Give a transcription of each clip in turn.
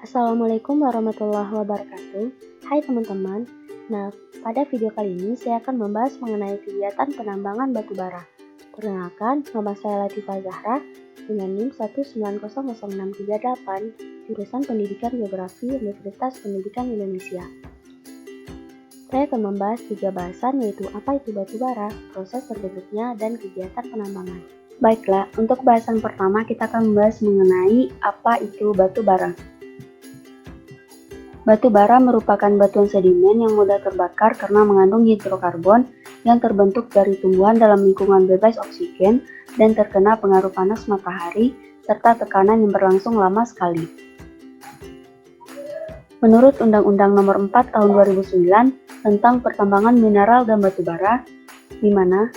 Assalamualaikum warahmatullahi wabarakatuh. Hai teman-teman. Nah, pada video kali ini saya akan membahas mengenai kegiatan penambangan batu bara. Perkenalkan, nama saya Latifah Zahra dengan NIM 1900638, jurusan Pendidikan Geografi Universitas Pendidikan Indonesia. Saya akan membahas 3 bahasan, yaitu apa itu batu bara, proses terbentuknya, dan kegiatan penambangan. Baiklah, untuk bahasan pertama kita akan membahas mengenai apa itu batu bara. Batu bara merupakan batuan sedimen yang mudah terbakar karena mengandung hidrokarbon yang terbentuk dari tumbuhan dalam lingkungan bebas oksigen dan terkena pengaruh panas matahari serta tekanan yang berlangsung lama sekali. Menurut Undang-Undang Nomor 4 Tahun 2009 tentang pertambangan mineral dan batu bara, di mana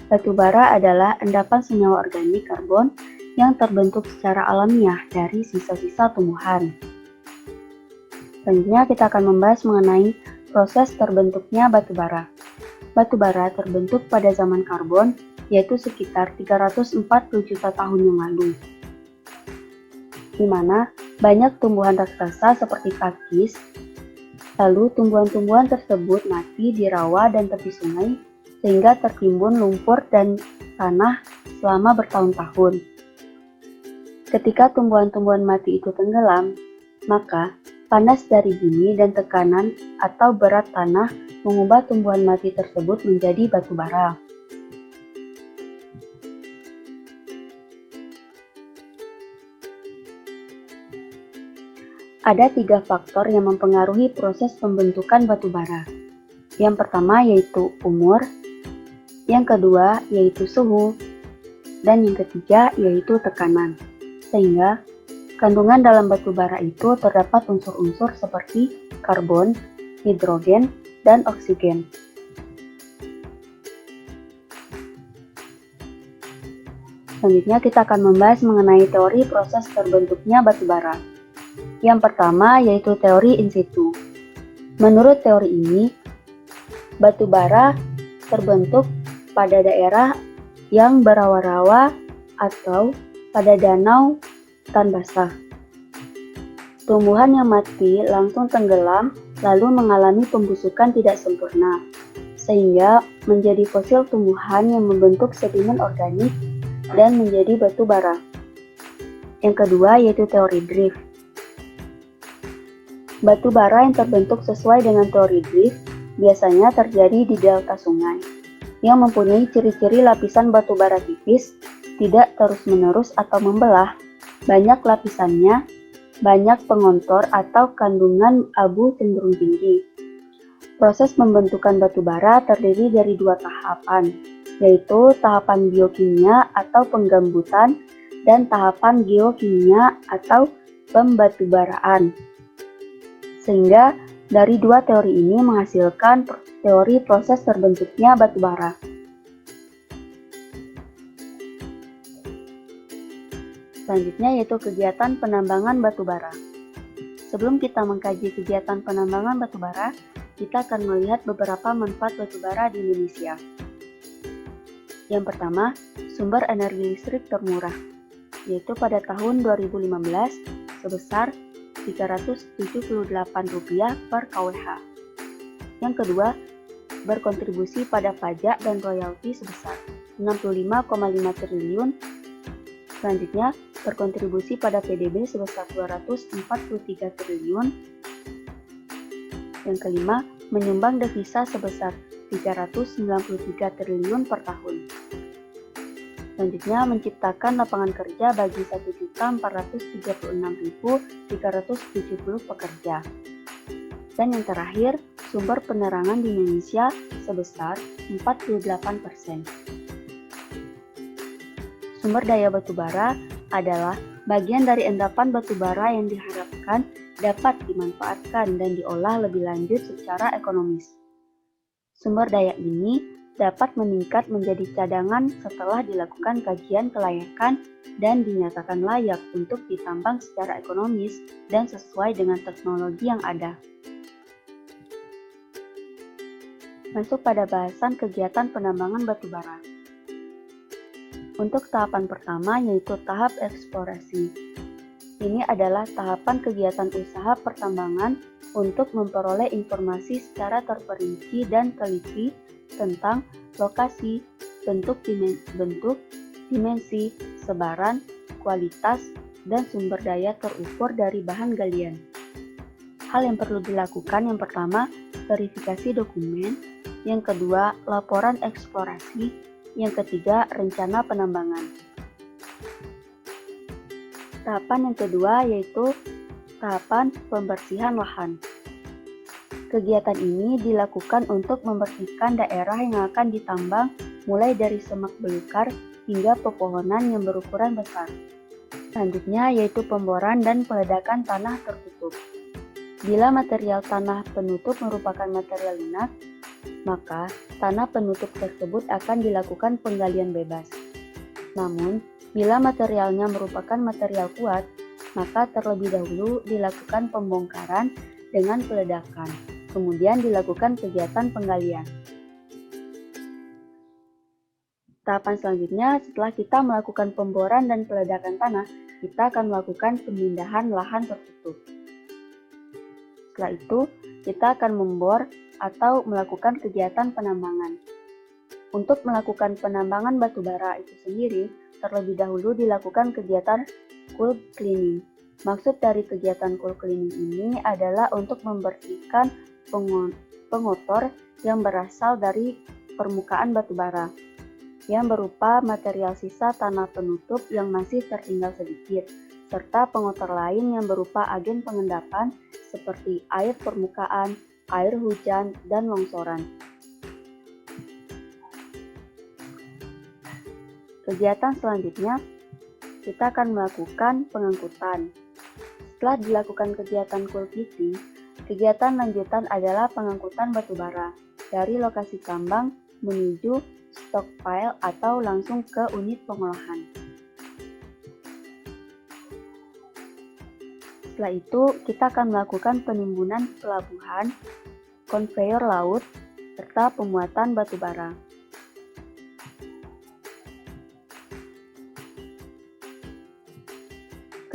batu bara adalah endapan senyawa organik karbon yang terbentuk secara alamiah dari sisa-sisa tumbuhan. Selanjutnya kita akan membahas mengenai proses terbentuknya batu bara. Batu bara terbentuk pada zaman karbon, yaitu sekitar 340 juta tahun yang lalu, di mana banyak tumbuhan raksasa seperti pakis. Lalu tumbuhan-tumbuhan tersebut mati di rawa dan tepi sungai sehingga tertimbun lumpur dan tanah selama bertahun-tahun. Ketika tumbuhan-tumbuhan mati itu tenggelam, maka panas dari bumi dan tekanan atau berat tanah mengubah tumbuhan mati tersebut menjadi batu bara. Ada 3 faktor yang mempengaruhi proses pembentukan batu bara. Yang pertama yaitu umur, yang kedua yaitu suhu, dan yang ketiga yaitu tekanan. Sehingga kandungan dalam batu bara itu terdapat unsur-unsur seperti karbon, hidrogen, dan oksigen. Selanjutnya kita akan membahas mengenai teori proses terbentuknya batu bara. Yang pertama yaitu teori in situ. Menurut teori ini, batu bara terbentuk pada daerah yang berawa-rawa atau pada danau hutan basah. Tumbuhan yang mati langsung tenggelam lalu mengalami pembusukan tidak sempurna, sehingga menjadi fosil tumbuhan yang membentuk sedimen organik dan menjadi batu bara. Yang kedua yaitu teori drift. Batu bara yang terbentuk sesuai dengan teori drift biasanya terjadi di delta sungai, yang mempunyai ciri-ciri lapisan batu bara tipis, tidak terus-menerus atau membelah, banyak lapisannya, banyak pengontor atau kandungan abu cenderung tinggi. Proses pembentukan batu bara terdiri dari 2 tahapan, yaitu tahapan biokimia atau penggambutan dan tahapan geokimia atau pembatubaraan. Sehingga dari 2 teori ini menghasilkan teori proses terbentuknya batu bara. Selanjutnya yaitu kegiatan penambangan batu bara. Sebelum kita mengkaji kegiatan penambangan batu bara, kita akan melihat beberapa manfaat batu bara di Indonesia. Yang pertama, sumber energi listrik termurah, yaitu pada tahun 2015 sebesar Rp378 per kWh. Yang kedua, berkontribusi pada pajak dan royalti sebesar Rp65,5 triliun. Selanjutnya, berkontribusi pada PDB sebesar Rp243 triliun. Yang kelima, menyumbang devisa sebesar Rp393 triliun per tahun. Selanjutnya, menciptakan lapangan kerja bagi 1.436.370 pekerja. Dan yang terakhir, sumber penerangan di Indonesia sebesar 48%. Sumber daya batu bara adalah bagian dari endapan batu bara yang diharapkan dapat dimanfaatkan dan diolah lebih lanjut secara ekonomis. Sumber daya ini dapat meningkat menjadi cadangan setelah dilakukan kajian kelayakan dan dinyatakan layak untuk ditambang secara ekonomis dan sesuai dengan teknologi yang ada. Masuk pada bahasan kegiatan penambangan batu bara. Untuk tahapan pertama yaitu tahap eksplorasi. Ini adalah tahapan kegiatan usaha pertambangan untuk memperoleh informasi secara terperinci dan teliti tentang lokasi, bentuk, dimensi, sebaran, kualitas, dan sumber daya terukur dari bahan galian. Hal yang perlu dilakukan yang pertama, verifikasi dokumen, yang kedua, laporan eksplorasi, yang ketiga, rencana penambangan. Tahapan yang kedua yaitu tahapan pembersihan lahan. Kegiatan ini dilakukan untuk membersihkan daerah yang akan ditambang mulai dari semak belukar hingga pepohonan yang berukuran besar. Selanjutnya yaitu pemboran dan peledakan tanah tertutup. Bila material tanah penutup merupakan material lunak, maka tanah penutup tersebut akan dilakukan penggalian bebas. Namun, bila materialnya merupakan material kuat, maka terlebih dahulu dilakukan pembongkaran dengan peledakan, kemudian dilakukan kegiatan penggalian. Tahapan selanjutnya, setelah kita melakukan pemboran dan peledakan tanah, kita akan melakukan pemindahan lahan tertutup. Setelah itu, kita akan membor atau melakukan kegiatan penambangan. Untuk melakukan penambangan batu bara itu sendiri, terlebih dahulu dilakukan kegiatan cool cleaning. Maksud dari kegiatan cool cleaning ini adalah untuk membersihkan pengotor yang berasal dari permukaan batu bara, yang berupa material sisa tanah penutup yang masih tertinggal sedikit, serta pengotor lain yang berupa agen pengendapan seperti air permukaan, air hujan, dan longsoran. Kegiatan selanjutnya, kita akan melakukan pengangkutan. Setelah dilakukan kegiatan cool cleaning, kegiatan lanjutan adalah pengangkutan batu bara dari lokasi tambang menuju stockpile atau langsung ke unit pengolahan. Setelah itu, kita akan melakukan penimbunan pelabuhan, konveyor laut, serta pemuatan batu bara.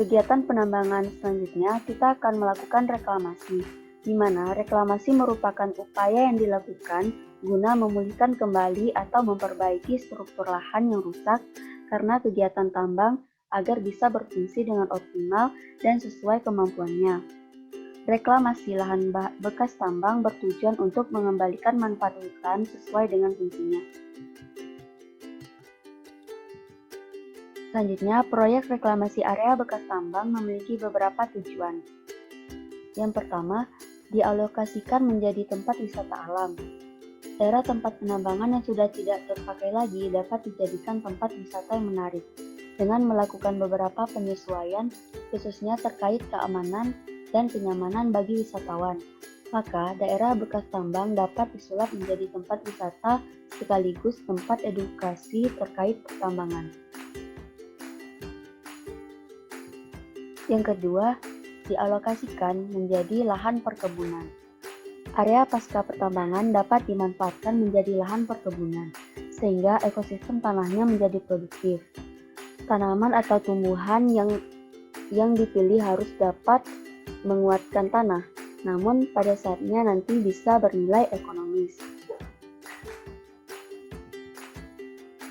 Kegiatan penambangan selanjutnya, kita akan melakukan reklamasi, di mana reklamasi merupakan upaya yang dilakukan guna memulihkan kembali atau memperbaiki struktur lahan yang rusak karena kegiatan tambang agar bisa berfungsi dengan optimal dan sesuai kemampuannya. Reklamasi lahan bekas tambang bertujuan untuk mengembalikan manfaat hutan sesuai dengan fungsinya. Selanjutnya, proyek reklamasi area bekas tambang memiliki beberapa tujuan. Yang pertama, dialokasikan menjadi tempat wisata alam. Daerah tempat penambangan yang sudah tidak terpakai lagi dapat dijadikan tempat wisata yang menarik, dengan melakukan beberapa penyesuaian, khususnya terkait keamanan dan kenyamanan bagi wisatawan. Maka, daerah bekas tambang dapat disulap menjadi tempat wisata sekaligus tempat edukasi terkait pertambangan. Yang kedua, dialokasikan menjadi lahan perkebunan. Area pasca pertambangan dapat dimanfaatkan menjadi lahan perkebunan, sehingga ekosistem tanahnya menjadi produktif. Tanaman atau tumbuhan yang dipilih harus dapat menguatkan tanah, namun pada saatnya nanti bisa bernilai ekonomis.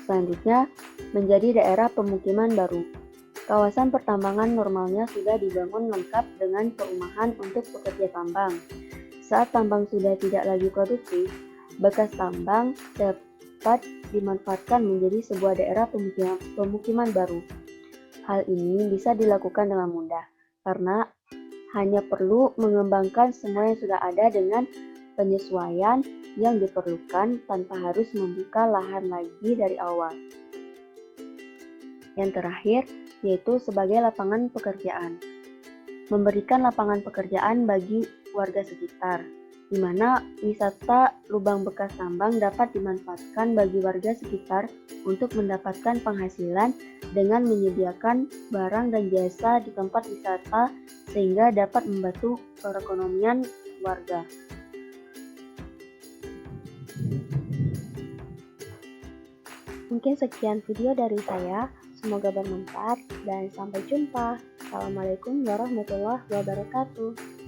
Selanjutnya, menjadi daerah pemukiman baru. Kawasan pertambangan normalnya sudah dibangun lengkap dengan perumahan untuk pekerja tambang. Saat tambang sudah tidak lagi produktif, bekas tambang dapat dimanfaatkan menjadi sebuah daerah pemukiman baru. Hal ini bisa dilakukan dengan mudah, karena hanya perlu mengembangkan semua yang sudah ada dengan penyesuaian yang diperlukan tanpa harus membuka lahan lagi dari awal. Yang terakhir, yaitu sebagai lapangan pekerjaan. Memberikan lapangan pekerjaan bagi warga sekitar, di mana wisata lubang bekas tambang dapat dimanfaatkan bagi warga sekitar untuk mendapatkan penghasilan dengan menyediakan barang dan jasa di tempat wisata sehingga dapat membantu perekonomian warga. Mungkin sekian video dari saya. Semoga bermanfaat dan sampai jumpa. Assalamualaikum warahmatullahi wabarakatuh.